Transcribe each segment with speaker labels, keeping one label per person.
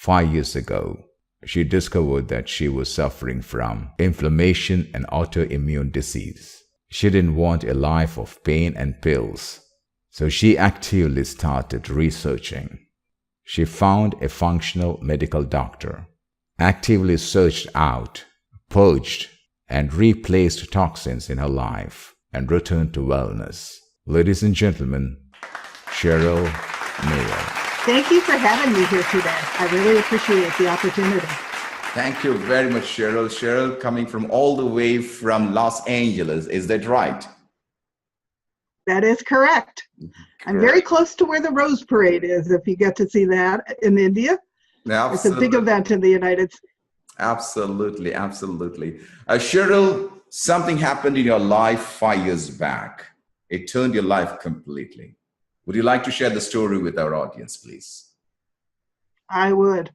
Speaker 1: 5 years ago, she discovered that she was suffering from inflammation and autoimmune disease. She didn't want a life of pain and pills, so she actively started researching. She found a functional medical doctor, actively searched out, purged, and replaced toxins in her life, and returned to wellness. Ladies and gentlemen, Cheryl Meyer.
Speaker 2: Thank you for having me here today. I really appreciate the opportunity.
Speaker 3: Thank you very much, Cheryl. Cheryl coming from all the way from Los Angeles. Is that right?
Speaker 2: That is correct. I'm very close to where the Rose Parade is, if you get to see that in India.
Speaker 3: Absolutely.
Speaker 2: It's a big event in the United States.
Speaker 3: Absolutely, absolutely. Cheryl, something happened in your life 5 years back. It turned your life completely. Would you like to share the story with our audience, please?
Speaker 2: I would.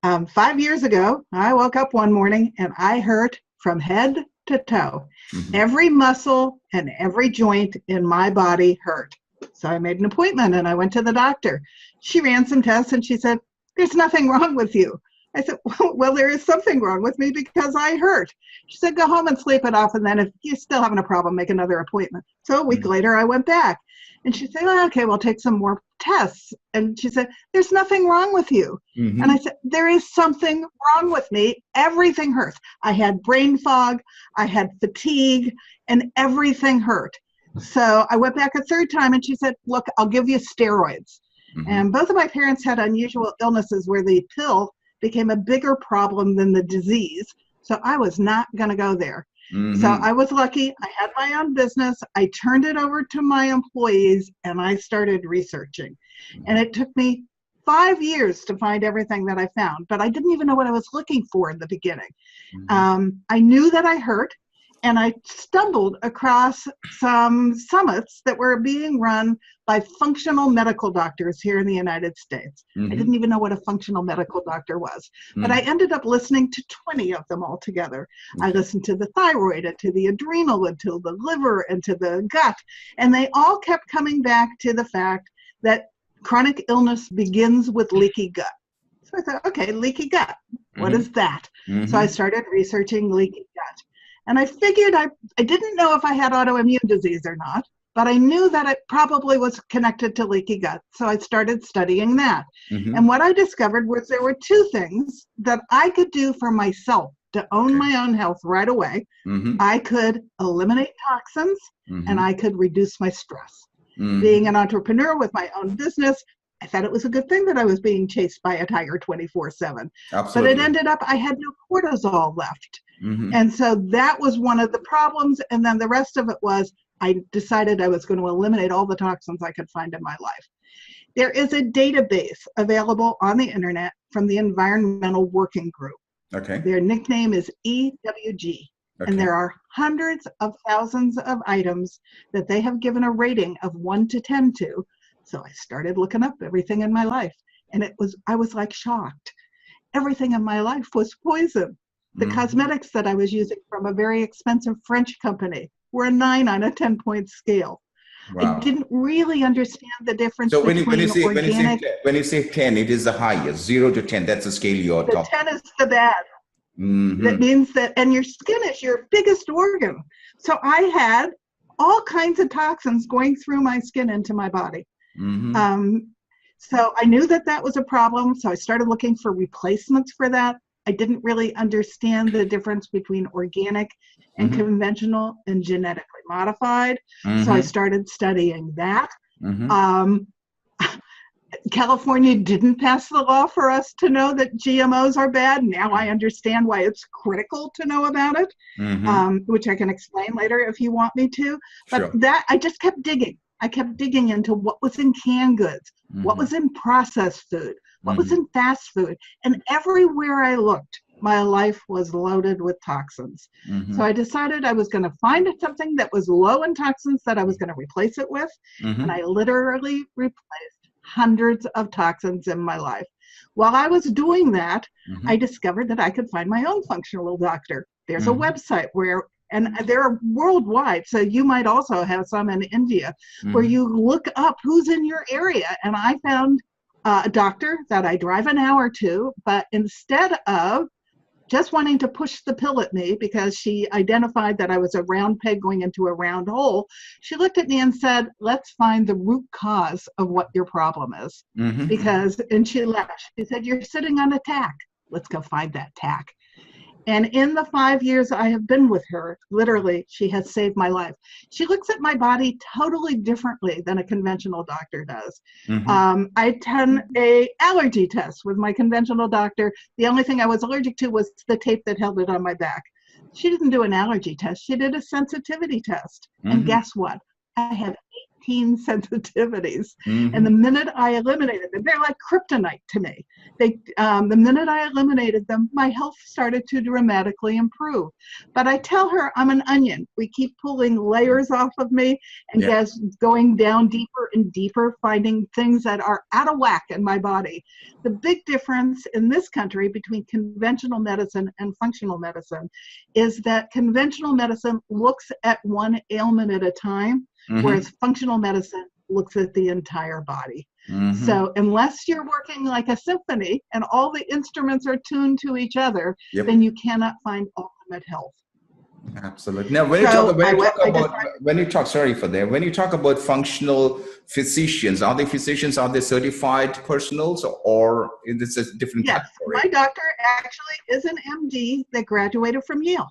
Speaker 2: 5 years ago, I woke up one morning and I hurt from head to toe. Mm-hmm. Every muscle and every joint in my body hurt. So I made an appointment and I went to the doctor. She ran some tests and she said, "There's nothing wrong with you." I said, well, there is something wrong with me because I hurt. She said, "Go home and sleep it off, and then if you're still having a problem, make another appointment." So a week later, I went back. And she said, "Well, okay, we'll take some more tests." And she said, "There's nothing wrong with you." Mm-hmm. And I said, "There is something wrong with me. Everything hurts." I had brain fog, I had fatigue, and everything hurt. So I went back a third time and she said, "Look, I'll give you steroids." Mm-hmm. And both of my parents had unusual illnesses where the pill became a bigger problem than the disease. So I was not going to go there. Mm-hmm. So I was lucky. I had my own business. I turned it over to my employees and I started researching. Mm-hmm. And it took me 5 years to find everything that I found, but I didn't even know what I was looking for in the beginning. Mm-hmm. I knew that I hurt, and I stumbled across some summits that were being run by functional medical doctors here in the United States. Mm-hmm. I didn't even know what a functional medical doctor was, but I ended up listening to 20 of them all together. Mm-hmm. I listened to the thyroid and to the adrenal and to the liver and to the gut, and they all kept coming back to the fact that chronic illness begins with leaky gut. So I thought, okay, leaky gut, what is that? Mm-hmm. So I started researching leaky gut. And I figured I didn't know if I had autoimmune disease or not, but I knew that it probably was connected to leaky gut. So I started studying that. Mm-hmm. And what I discovered was there were two things that I could do for myself to own my own health right away. Mm-hmm. I could eliminate toxins, and I could reduce my stress. Mm-hmm. Being an entrepreneur with my own business, I thought it was a good thing that I was being chased by a tiger 24/7. Absolutely. But it ended up I had no cortisol left. Mm-hmm. And so that was one of the problems. And then the rest of it was I decided I was going to eliminate all the toxins I could find in my life. There is a database available on the internet from the Environmental Working Group. Okay. Their nickname is EWG. Okay. And there are hundreds of thousands of items that they have given a rating of 1 to 10 to. So I started looking up everything in my life. And I was like shocked. Everything in my life was poison. The cosmetics that I was using from a very expensive French company were a 9 on a 10-point scale. Wow. I didn't really understand the difference between organic.
Speaker 3: When you say 10, it is the highest, 0 to 10. That's the scale you're talking.
Speaker 2: The 10 is the bad. Mm-hmm. That means that, and your skin is your biggest organ. So I had all kinds of toxins going through my skin into my body. Mm-hmm. So I knew that was a problem. So I started looking for replacements for that. I didn't really understand the difference between organic and conventional and genetically modified. Mm-hmm. So I started studying that. Mm-hmm. California didn't pass the law for us to know that GMOs are bad. Now I understand why it's critical to know about it, which I can explain later if you want me to. But that I just kept digging. I kept digging into what was in canned goods, what was in processed food, what was in fast food. And everywhere I looked, my life was loaded with toxins. Mm-hmm. So I decided I was going to find something that was low in toxins that I was going to replace it with. Mm-hmm. And I literally replaced hundreds of toxins in my life. While I was doing that, I discovered that I could find my own functional doctor. There's a website and they're worldwide, so you might also have some in India, where you look up who's in your area. And I found a doctor that I drive an hour to, but instead of just wanting to push the pill at me because she identified that I was a round peg going into a round hole, she looked at me and said, let's find the root cause of what your problem is. And she laughed. She said, you're sitting on a tack. Let's go find that tack. And in the 5 years I have been with her, literally, she has saved my life. She looks at my body totally differently than a conventional doctor does. I done a allergy test with my conventional doctor. The only thing I was allergic to was the tape that held it on my back. She didn't do an allergy test. She did a sensitivity test. And guess what? I have 18 sensitivities. And the minute I eliminated them, they're like kryptonite to me. The minute I eliminated them, my health started to dramatically improve. But I tell her I'm an onion. We keep pulling layers off of me and just going down deeper and deeper, finding things that are out of whack in my body. The big difference in this country between conventional medicine and functional medicine is that conventional medicine looks at one ailment at a time, whereas functional medicine looks at the entire body. So unless you're working like a symphony and all the instruments are tuned to each other, then you cannot find ultimate health.
Speaker 3: Absolutely. Now, when you talk about functional physicians, are they certified personals, or is this a different category?
Speaker 2: My doctor actually is an MD that graduated from Yale.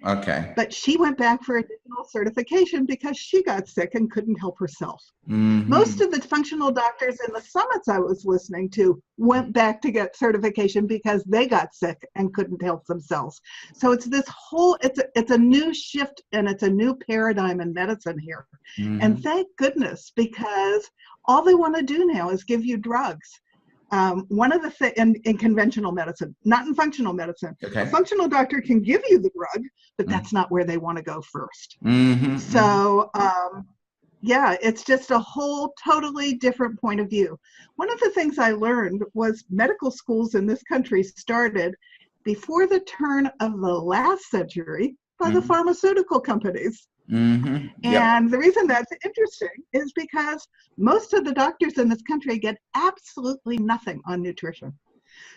Speaker 3: Okay.
Speaker 2: But she went back for additional certification because she got sick and couldn't help herself. Most of the functional doctors in the summits I was listening to went back to get certification because they got sick and couldn't help themselves. So it's this whole, it's a new shift and it's a new paradigm in medicine here. And thank goodness, because all they want to do now is give you drugs. One of the things in conventional medicine, not in functional medicine, a functional doctor can give you the drug, but that's not where they want to go first. So, it's just a whole totally different point of view. One of the things I learned was medical schools in this country started before the turn of the last century by the pharmaceutical companies. And the reason that's interesting is because most of the doctors in this country get absolutely nothing on nutrition.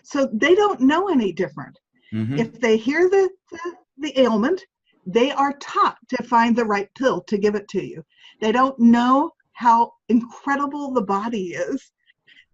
Speaker 2: So they don't know any different. If they hear the ailment, they are taught to find the right pill to give it to you. They don't know how incredible the body is,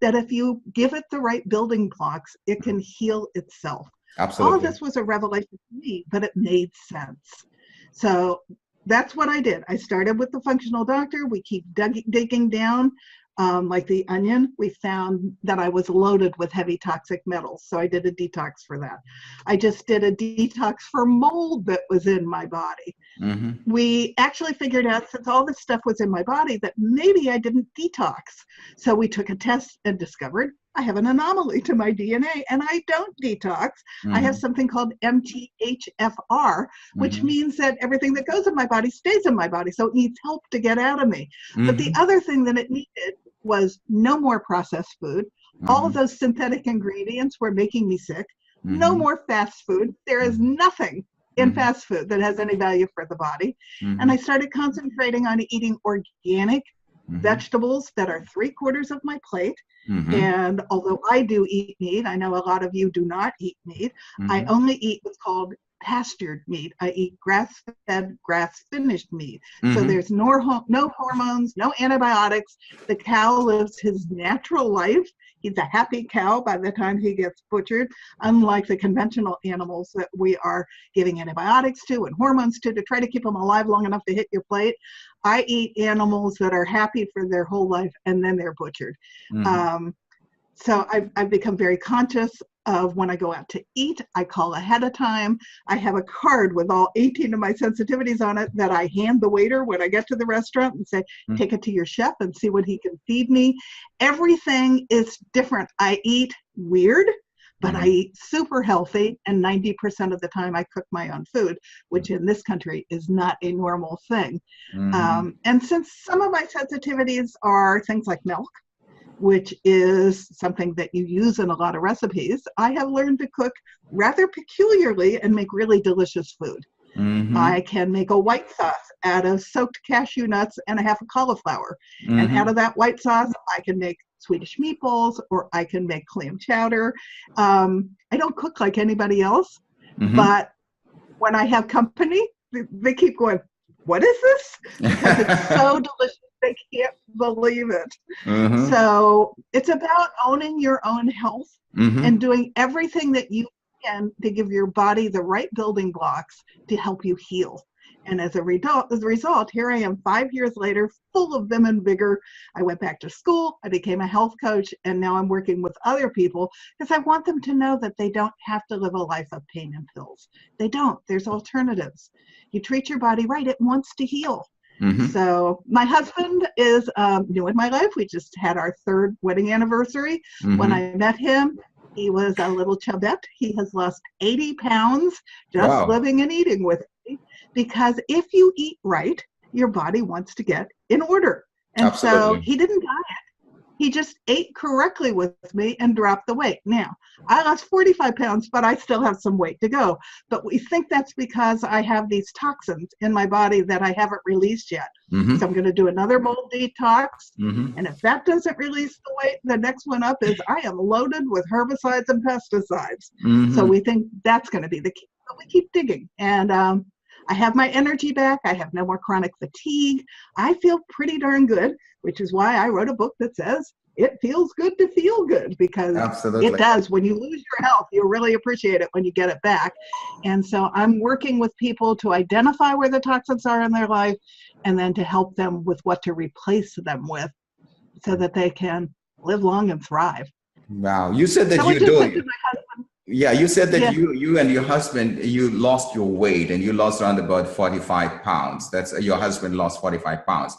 Speaker 2: that if you give it the right building blocks, it can heal itself.
Speaker 3: Absolutely.
Speaker 2: All of this was a revelation to me, but it made sense. So that's what I did. I started with the functional doctor. We keep digging down like the onion. We found that I was loaded with heavy toxic metals. So I did a detox for that. I just did a detox for mold that was in my body. We actually figured out, since all this stuff was in my body, that maybe I didn't detox. So we took a test and discovered I have an anomaly to my DNA and I don't detox. I have something called MTHFR, which means that everything that goes in my body stays in my body. So it needs help to get out of me. But the other thing that it needed was no more processed food. All of those synthetic ingredients were making me sick. No more fast food. There is nothing in fast food that has any value for the body. And I started concentrating on eating organic vegetables that are 3/4 of my plate. And although I do eat meat, I know a lot of you do not eat meat. I only eat what's called pastured meat. I eat grass-fed, grass-finished meat. So there's no hormones, no antibiotics. The cow lives his natural life. He's a happy cow by the time he gets butchered, unlike the conventional animals that we are giving antibiotics to and hormones to try to keep them alive long enough to hit your plate. I eat animals that are happy for their whole life and then they're butchered. So I've become very conscious of when I go out to eat. I call ahead of time. I have a card with all 18 of my sensitivities on it that I hand the waiter when I get to the restaurant and say, take it to your chef and see what he can feed me. Everything is different. I eat weird, but I eat super healthy, and 90% of the time I cook my own food, which in this country is not a normal thing. And since some of my sensitivities are things like milk, which is something that you use in a lot of recipes, I have learned to cook rather peculiarly and make really delicious food. I can make a white sauce out of soaked cashew nuts and a half a cauliflower. And out of that white sauce, I can make Swedish meatballs, or I can make clam chowder. I don't cook like anybody else, but when I have company, they keep going, what is this? Because it's so delicious. They can't believe it. So it's about owning your own health and doing everything that you can to give your body the right building blocks to help you heal. And as a result, here I am 5 years later, full of vim and vigor. I went back to school, I became a health coach, and now I'm working with other people because I want them to know that they don't have to live a life of pain and pills. They don't. There's alternatives. You treat your body right, it wants to heal. So my husband is new in my life. We just had our 3rd wedding anniversary. When I met him, he was a little chubette. He has lost 80 pounds just living and eating with me. Because if you eat right, your body wants to get in order. And so he didn't diet. He just ate correctly with me and dropped the weight. Now, I lost 45 pounds, but I still have some weight to go. But we think that's because I have these toxins in my body that I haven't released yet. So I'm going to do another mold detox. And if that doesn't release the weight, the next one up is I am loaded with herbicides and pesticides. So we think that's going to be the key. So we keep digging. And I have my energy back. I have no more chronic fatigue. I feel pretty darn good, which is why I wrote a book that says it feels good to feel good, because it does. When you lose your health, you really appreciate it when you get it back. And so I'm working with people to identify where the toxins are in their life and then to help them with what to replace them with so that they can live long and thrive.
Speaker 3: Wow. You said that you said that you and your husband, you lost your weight and you lost around about 45 pounds. That's your husband lost 45 pounds.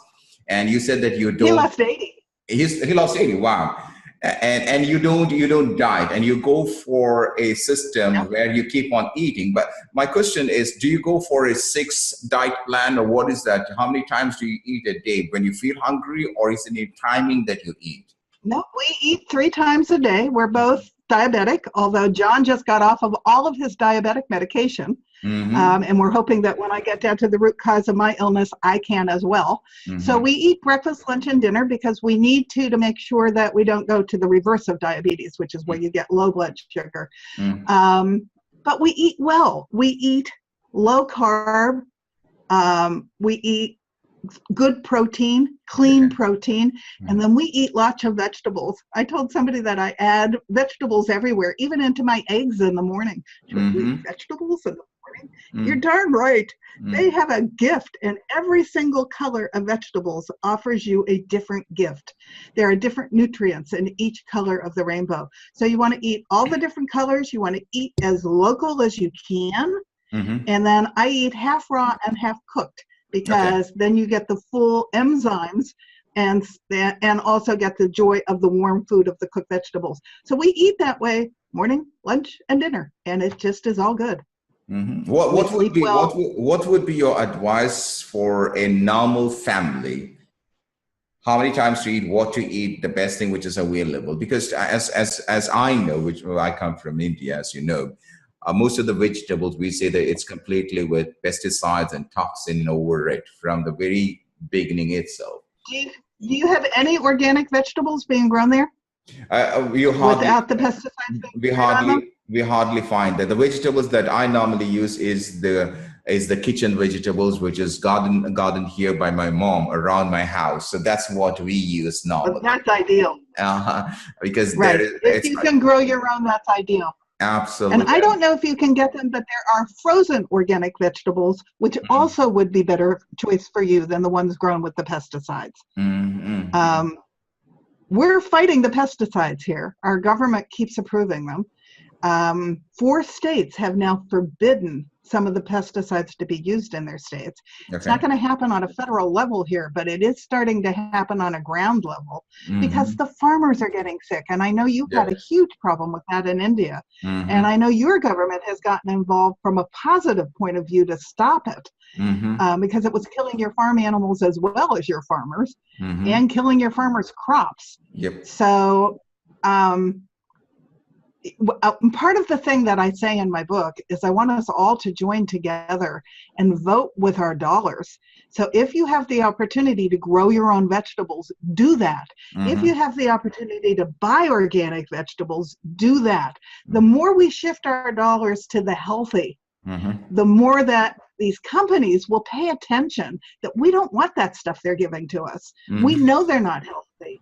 Speaker 3: And you said that you don't.
Speaker 2: He lost 80.
Speaker 3: He lost 80. Wow. And you don't diet and you go for a system where you keep on eating. But my question is, do you go for a 6 diet plan, or what is that? How many times do you eat a day when you feel hungry, or is it a timing that you eat?
Speaker 2: No, we eat 3 times a day. We're both diabetic, although John just got off of all of his diabetic medication. And we're hoping that when I get down to the root cause of my illness, I can as well. So we eat breakfast, lunch, and dinner because we need to make sure that we don't go to the reverse of diabetes, which is where you get low blood sugar. But we eat well. We eat low carb. We eat good protein, clean protein, and then we eat lots of vegetables. I told somebody that I add vegetables everywhere, even into my eggs in the morning. Should we eat vegetables in the morning? You're darn right. They have a gift, and every single color of vegetables offers you a different gift. There are different nutrients in each color of the rainbow. So you want to eat all the different colors. You want to eat as local as you can. And then I eat half raw and half cooked, because then you get the full enzymes and also get the joy of the warm food of the cooked vegetables. So we eat that way, morning, lunch, and dinner, and it just is all good.
Speaker 3: What would be your advice for a normal family? How many times to eat, what to eat, the best thing which is available? Because as I know, which I come from India, as you know, most of the vegetables, we say that it's completely with pesticides and toxin over it from the very beginning itself.
Speaker 2: Do you have any organic vegetables being grown there? Without the pesticides?
Speaker 3: We hardly find that. The vegetables that I normally use is the kitchen vegetables, which is garden here by my mom around my house. So that's what we use now.
Speaker 2: Well, that's ideal.
Speaker 3: Because
Speaker 2: if you can grow your own, that's ideal.
Speaker 3: Absolutely.
Speaker 2: And I don't know if you can get them, but there are frozen organic vegetables, which also would be better choice for you than the ones grown with the pesticides. We're fighting the pesticides here. Our government keeps approving them. 4 states have now forbidden some of the pesticides to be used in their states. It's not going to happen on a federal level here, but it is starting to happen on a ground level because the farmers are getting sick. And I know you've got a huge problem with that in India. And I know your government has gotten involved from a positive point of view to stop it because it was killing your farm animals as well as your farmers and killing your farmers' crops. So part of the thing that I say in my book is I want us all to join together and vote with our dollars. So if you have the opportunity to grow your own vegetables, do that. If you have the opportunity to buy organic vegetables, do that. The more we shift our dollars to the healthy, the more that these companies will pay attention that we don't want that stuff they're giving to us. We know they're not healthy.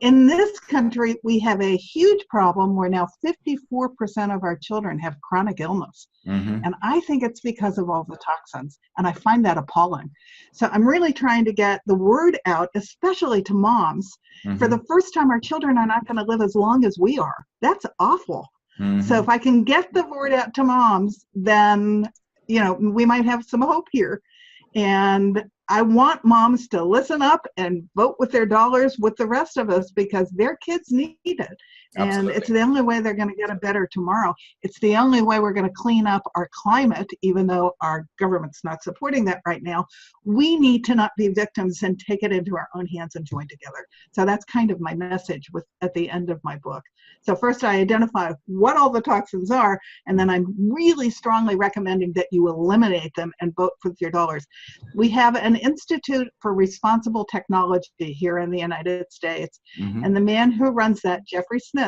Speaker 2: In this country, we have a huge problem where now 54% of our children have chronic illness. And I think it's because of all the toxins. And I find that appalling. So I'm really trying to get the word out, especially to moms. For the first time, our children are not going to live as long as we are. That's awful. So if I can get the word out to moms, then, you know, we might have some hope here. And I want moms to listen up and vote with their dollars with the rest of us, because their kids need it. And it's the only way they're going to get a better tomorrow. It's the only way we're going to clean up our climate, even though our government's not supporting that right now. We need to not be victims and take it into our own hands and join together. So that's kind of my message at the end of my book. So first I identify what all the toxins are, and then I'm really strongly recommending that you eliminate them and vote with your dollars. We have an Institute for Responsible Technology here in the United States, and the man who runs that, Jeffrey Smith,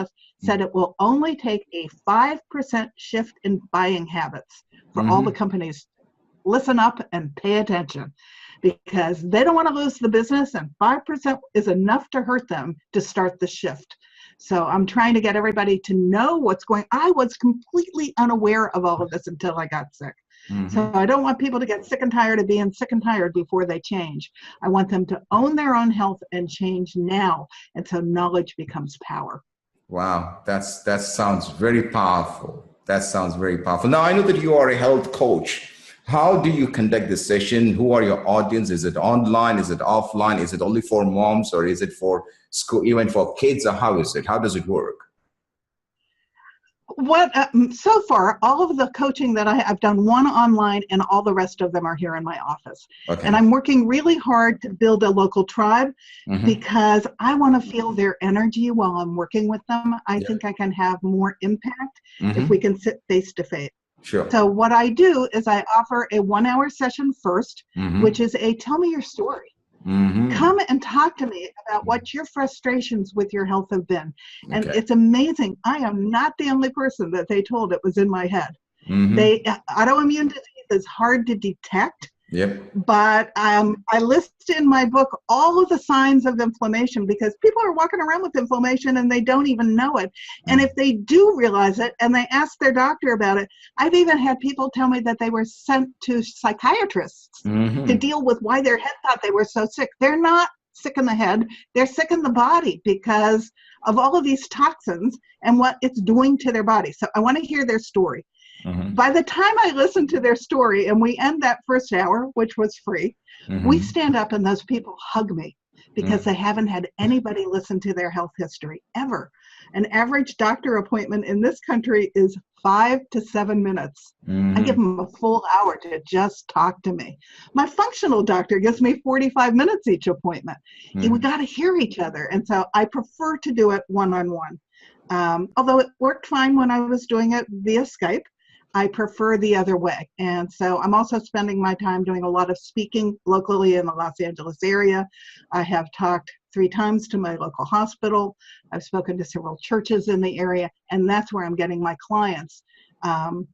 Speaker 2: said it will only take a 5% shift in buying habits for all the companies. Listen up and pay attention, because they don't want to lose the business, and 5% is enough to hurt them to start the shift. So I'm trying to get everybody to know what's going on. I was completely unaware of all of this until I got sick. So I don't want people to get sick and tired of being sick and tired before they change. I want them to own their own health and change now. And so knowledge becomes power.
Speaker 3: Wow, that sounds very powerful. That sounds very powerful. Now, I know that you are a health coach. How do you conduct this session? Who are your audience? Is it online? Is it offline? Is it only for moms, or is it for school, even for kids, or how is it? How does it work?
Speaker 2: So far, all of the coaching that I've done one online, and all the rest of them are here in my office. And I'm working really hard to build a local tribe, because I want to feel their energy while I'm working with them. I think I can have more impact if we can sit face to face.
Speaker 3: Sure.
Speaker 2: So what I do is I offer a 1-hour session first, which is a tell me your story. Come and talk to me about what your frustrations with your health have been. And it's amazing. I am not the only person that they told it was in my head. Autoimmune disease is hard to detect. But I list in my book all of the signs of inflammation, because people are walking around with inflammation and they don't even know it. And if they do realize it and they ask their doctor about it, I've even had people tell me that they were sent to psychiatrists to deal with why their head thought they were so sick. They're not sick in the head, they're sick in the body because of all of these toxins and what it's doing to their body. So I want to hear their story. By the time I listen to their story and we end that first hour, which was free, we stand up and those people hug me, because they haven't had anybody listen to their health history ever. An average doctor appointment in this country is 5 to 7 minutes. I give them a full hour to just talk to me. My functional doctor gives me 45 minutes each appointment. We got to hear each other. And so I prefer to do it one-on-one. Although it worked fine when I was doing it via Skype, I prefer the other way. And so I'm also spending my time doing a lot of speaking locally in the Los Angeles area. I have talked 3 times to my local hospital. I've spoken to several churches in the area, and that's where I'm getting my clients. And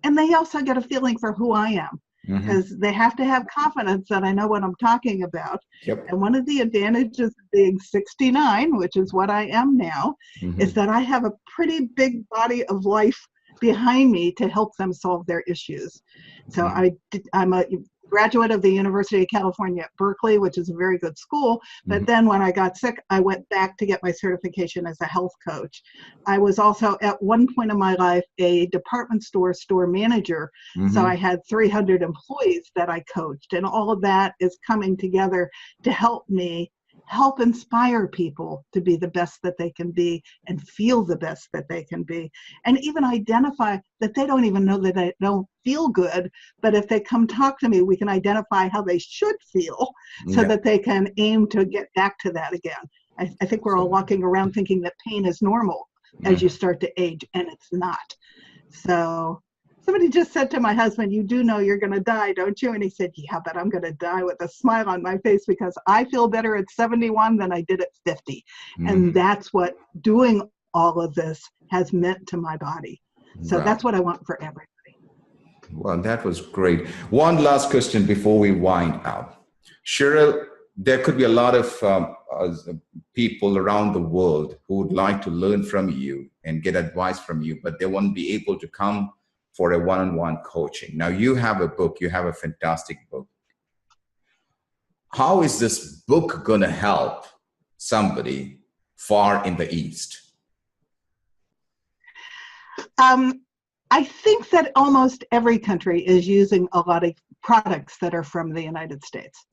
Speaker 2: they also get a feeling for who I am, because they have to have confidence that I know what I'm talking about. And one of the advantages of being 69, which is what I am now, is that I have a pretty big body of life behind me to help them solve their issues. So I'm a graduate of the University of California at Berkeley, which is a very good school. But then when I got sick, I went back to get my certification as a health coach. I was also at one point in my life a department store manager. So I had 300 employees that I coached, and all of that is coming together to help me help inspire people to be the best that they can be and feel the best that they can be, and even identify that they don't even know that they don't feel good, but if they come talk to me, we can identify how they should feel so that they can aim to get back to that again. I think we're all walking around thinking that pain is normal, as you start to age, and it's not. So somebody just said to my husband, "You do know you're going to die, don't you?" And he said, "Yeah, but I'm going to die with a smile on my face because I feel better at 71 than I did at 50. And that's what doing all of this has meant to my body. So that's what I want for everybody.
Speaker 3: Well, that was great. One last question before we wind up. Cheryl, there could be a lot of people around the world who would like to learn from you and get advice from you, but they won't be able to come for a one-on-one coaching. Now, you have a book, you have a fantastic book. How is this book going to help somebody far in the East?
Speaker 2: I think that almost every country is using a lot of products that are from the United States.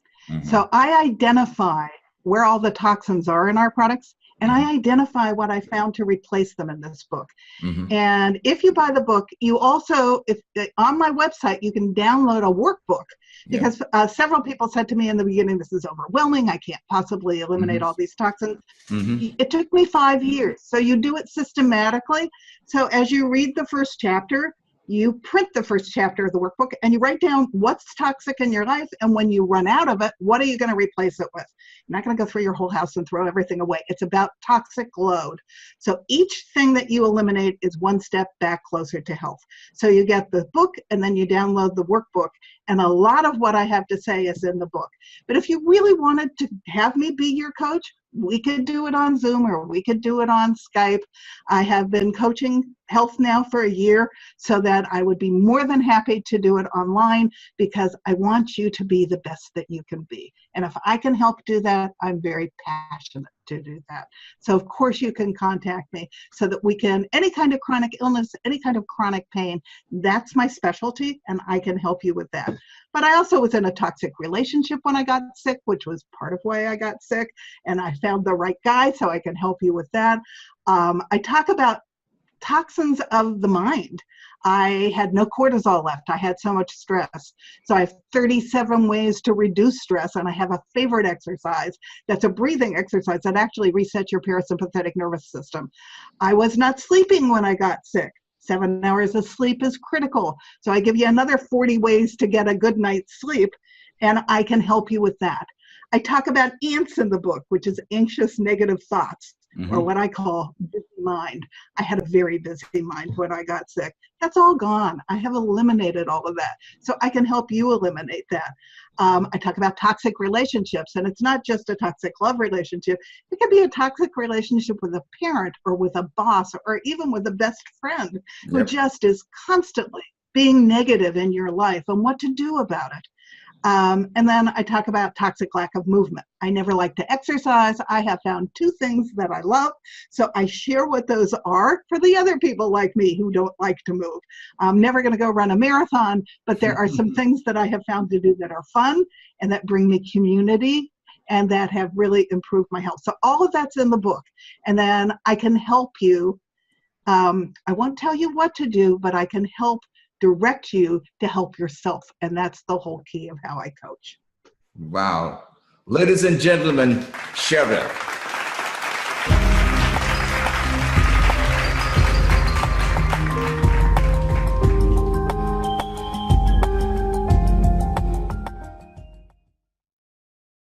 Speaker 2: So I identify where all the toxins are in our products, and I identify what I found to replace them in this book. And if you buy the book, you also, on my website, you can download a workbook, because several people said to me in the beginning, "This is overwhelming. I can't possibly eliminate all these toxins." It took me 5 years. So you do it systematically. So as you read the first chapter, you print the first chapter of the workbook and you write down what's toxic in your life, and when you run out of it, what are you going to replace it with? You're not going to go through your whole house and throw everything away. It's about toxic load. So each thing that you eliminate is one step back closer to health. So you get the book and then you download the workbook, and a lot of what I have to say is in the book. But if you really wanted to have me be your coach, we could do it on Zoom or we could do it on Skype. I have been coaching health now for a year, so that I would be more than happy to do it online, because I want you to be the best that you can be. And if I can help do that, I'm very passionate to do that. So of course you can contact me so that we can, any kind of chronic illness, any kind of chronic pain, that's my specialty, and I can help you with that. But I also was in a toxic relationship when I got sick, which was part of why I got sick, and I found the right guy, so I can help you with that. I talk about toxins of the mind. I had no cortisol left. I had so much stress. So I have 37 ways to reduce stress, and I have a favorite exercise that's a breathing exercise that actually resets your parasympathetic nervous system. I was not sleeping when I got sick. 7 hours of sleep is critical. So I give you another 40 ways to get a good night's sleep, and I can help you with that. I talk about ants in the book, which is anxious, negative thoughts, or what I call busy mind. I had a very busy mind when I got sick. That's all gone. I have eliminated all of that. So I can help you eliminate that. I talk about toxic relationships, and it's not just a toxic love relationship. It can be a toxic relationship with a parent or with a boss or even with a best friend who just is constantly being negative in your life and what to do about it. And then I talk about toxic lack of movement. I never like to exercise. I have found 2 things that I love, so I share what those are for the other people like me who don't like to move. I'm never going to go run a marathon, but there are some things that I have found to do that are fun and that bring me community and that have really improved my health. So all of that's in the book. And then I can help you. I won't tell you what to do, but I can help direct you to help yourself. And that's the whole key of how I coach.
Speaker 3: Wow. Ladies and gentlemen, Cheryl.